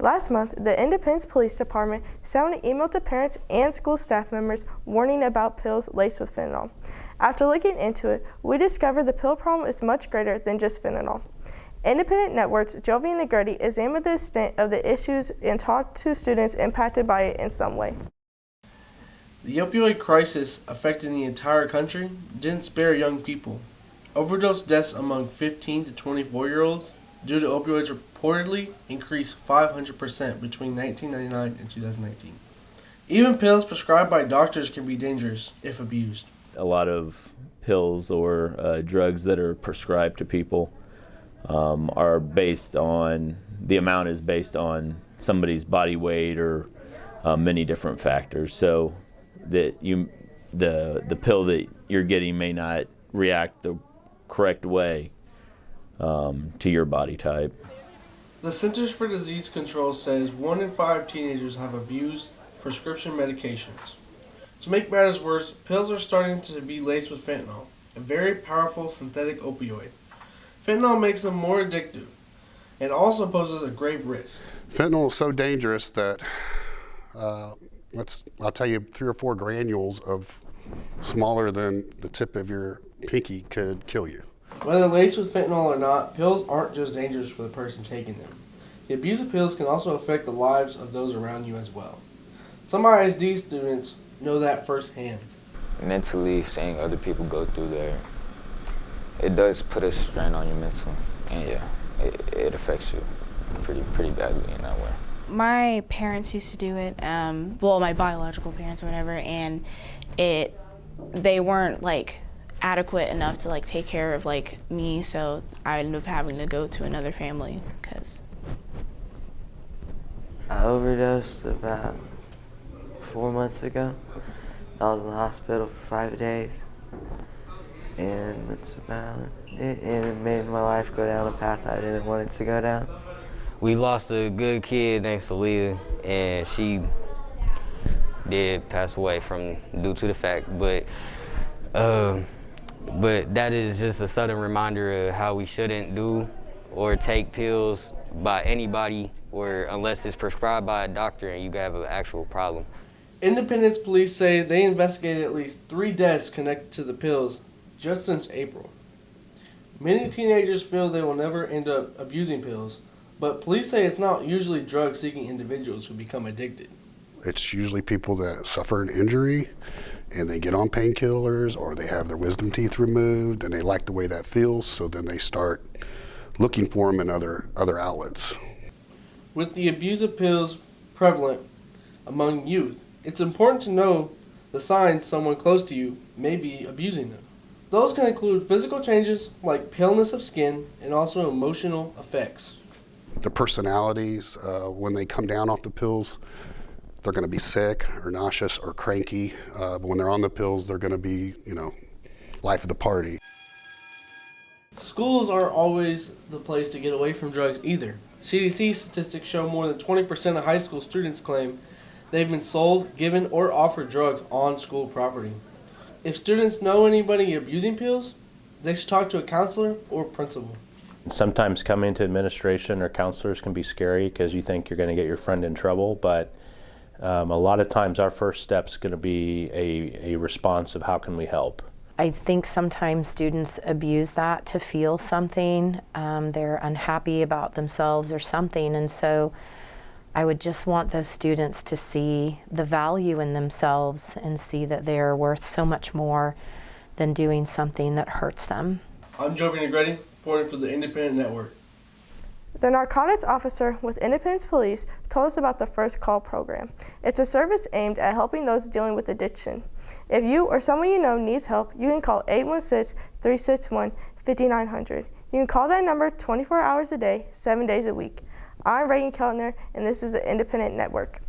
Last month, the Independence Police Department sent an email to parents and school staff members warning about pills laced with fentanyl. After looking into it, we discovered the pill problem is much greater than just fentanyl. Independent Network's Jovi Negretti examined the extent of the issues and talked to students impacted by it in some way. The opioid crisis affecting the entire country didn't spare young people. Overdose deaths among 15 to 24-year-olds due to opioids reportedly increased 500% between 1999 and 2019. Even pills prescribed by doctors can be dangerous if abused. A lot of pills or drugs that are prescribed to people are based on, the amount is based on somebody's body weight or many different factors. So that the pill that you're getting may not react the correct way to your body type. The Centers for Disease Control says 1 in 5 teenagers have abused prescription medications. To make matters worse, pills are starting to be laced with fentanyl, a very powerful synthetic opioid. Fentanyl makes them more addictive and also poses a grave risk. Fentanyl is so dangerous that I'll tell you 3 or 4 granules of smaller than the tip of your pinky could kill you. Whether laced with fentanyl or not, pills aren't just dangerous for the person taking them. The abuse of pills can also affect the lives of those around you as well. Some ISD students know that firsthand. Mentally, seeing other people go through there, it does put a strain on your mental, and yeah, it affects you pretty badly in that way. My parents used to do it, well, my biological parents or whatever, and they weren't like adequate enough to like take care of like me, so I ended up having to go to another family because I overdosed about 4 months ago. I was in the hospital for 5 days, and that's about it. And it made my life go down a path I didn't want it to go down. We lost a good kid named Celia, and she did pass away due to the fact, but that is just a sudden reminder of how we shouldn't do or take pills by anybody, or unless it's prescribed by a doctor and you have an actual problem. Independence police say they investigated at least 3 deaths connected to the pills just since April. Many teenagers feel they will never end up abusing pills, but police say it's not usually drug-seeking individuals who become addicted. It's usually people that suffer an injury and they get on painkillers, or they have their wisdom teeth removed and they like the way that feels, so then they start looking for them in other outlets. With the abuse of pills prevalent among youth, it's important to know the signs someone close to you may be abusing them. Those can include physical changes like paleness of skin and also emotional effects. The personalities, when they come down off the pills, they're going to be sick or nauseous or cranky. But when they're on the pills, they're going to be, life of the party. Schools aren't always the place to get away from drugs either. CDC statistics show more than 20% of high school students claim they've been sold, given, or offered drugs on school property. If students know anybody abusing pills, they should talk to a counselor or principal. Sometimes coming to administration or counselors can be scary because you think you're going to get your friend in trouble, but a lot of times our first step is going to be a response of how can we help. I think sometimes students abuse that to feel something. They're unhappy about themselves or something, and so I would just want those students to see the value in themselves and see that they're worth so much more than doing something that hurts them. I'm Jovi Negretti, reporting for the Independent Network. The narcotics officer with Independence Police told us about the First Call program. It's a service aimed at helping those dealing with addiction. If you or someone you know needs help, you can call 816-361-5900. You can call that number 24 hours a day, 7 days a week. I'm Reagan Keltner, and this is the Independent Network.